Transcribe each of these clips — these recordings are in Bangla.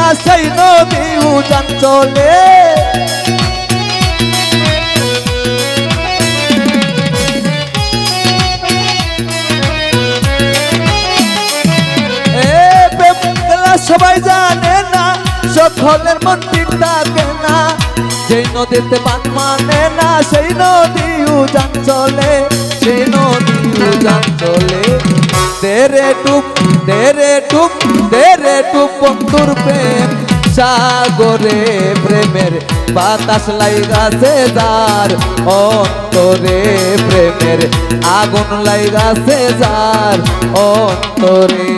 না সেই নদী উজান চলে। সবাই জানে না সকলের মন ঠিক থাকে না, যেই নদীতে বান মানে না সেই নদী উজান চলে, সেই নদী উজান চলে। তেরে টুপ তেরে টুপ তেরে টুপ বন্ধুর প্রেম সাগরে প্রেমের বাতাস লাইগাছে যার অন্তরে, প্রেমের আগুন লাইগাছে যার অন্তরে।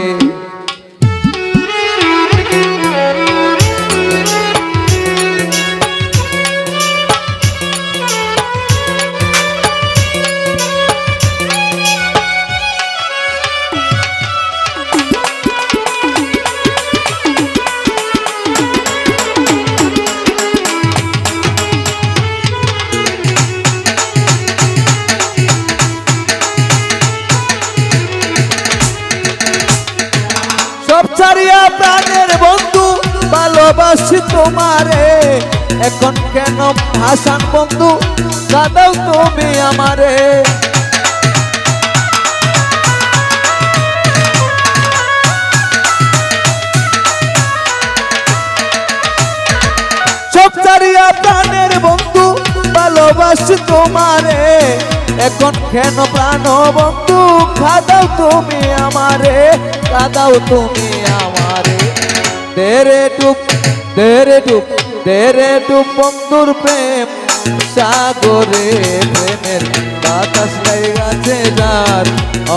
সব ছাড়িয়া প্রাণের বন্ধু ভালোবাসি তোমারে, এখন কেন ভাসান বন্ধু কাঁদাও তুমি আমারে। সব ছাড়িয়া প্রাণের বন্ধু ভালোবাসি তোমারে, এখন কেন প্রাণ বন্ধু কাঁদাও তুমি আমারে, কাঁদাও তুমি আমারে। তেরে টুপ তেরে টুপ তেরে টুপ বন্ধুর প্রেম সাগরে প্রেমের বাতাস লাইগাছে যার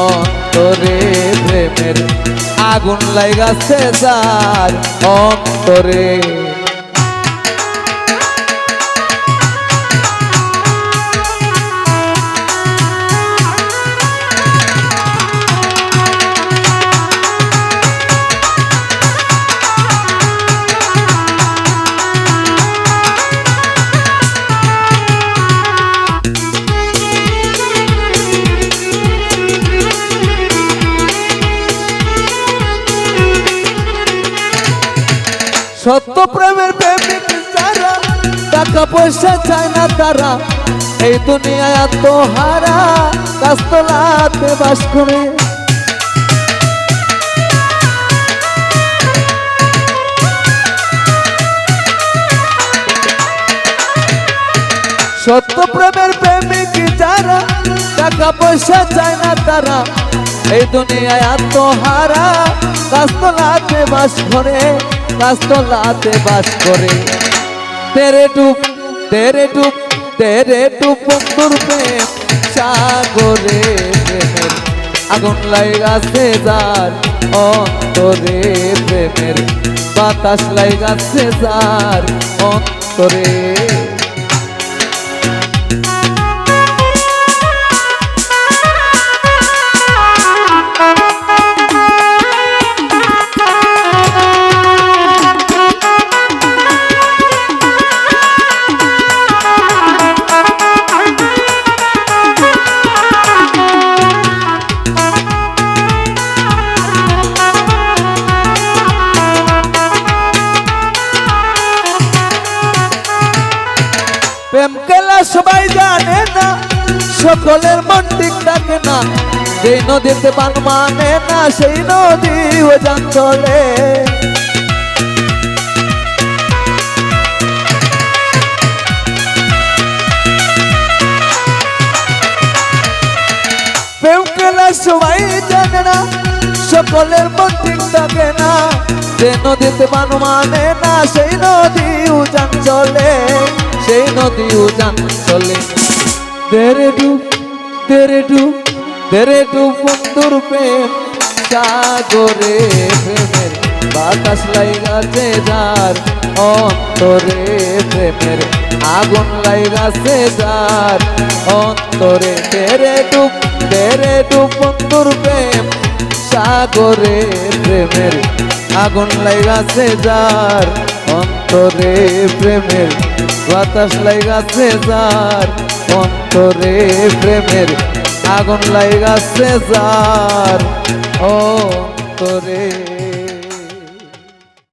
অন্তরে, প্রেমের আগুন লাইগাছে যার অন্তরে। সত্য প্রেমের প্রেমিক যারা টাকা পয়সা চায় না তারা, এই দুনিয়ায় আত্মহারা গাছতলাতে বাস করে। সত্য প্রেমের প্রেমিক যারা টাকা পয়সা চায় না তারা, এই দুনিয়ায় আত্মহারা গাছতলাতে বাস করে, গাছতলাতে বাস করে। তেরে টুপ তেরে টুপ তেরে টুপ বন্ধুর প্রেম সাগরে প্রেমের আগুন লাইগাছে যার অন্তরে, প্রেমের বাতাস লাইগাছে যার অন্তরে। প্রেম খেলা সবাই জানে না সকলের মন ঠিক থাকে না, যেই নদীতে বান মানে না সেই নদী উজান চলে। প্রেম খেলা সবাই জানে না সকলের মন ঠিক থাকে না, যে নদীতে বান মানে না সেই নদী উজান চলে, সেই নদী উজান চলে। তেরে ডুব তেরে ডুব তেরে ডুব বন্ধুর প্রেম সাগরে প্রেমের বাতাস লাইগাছে যার অন্তরে, প্রেমের আগুন লাইগাছে যার অন্তরে। তেরে ডুব বন্ধুর প্রেম সাগরে প্রেমের আগুন লাইগাছে যার অন্তরে, প্রেমের বাতাস লাইগাছে যার অন্তরে, প্রেমের আগুন লাইগাছে যার অন্তরে।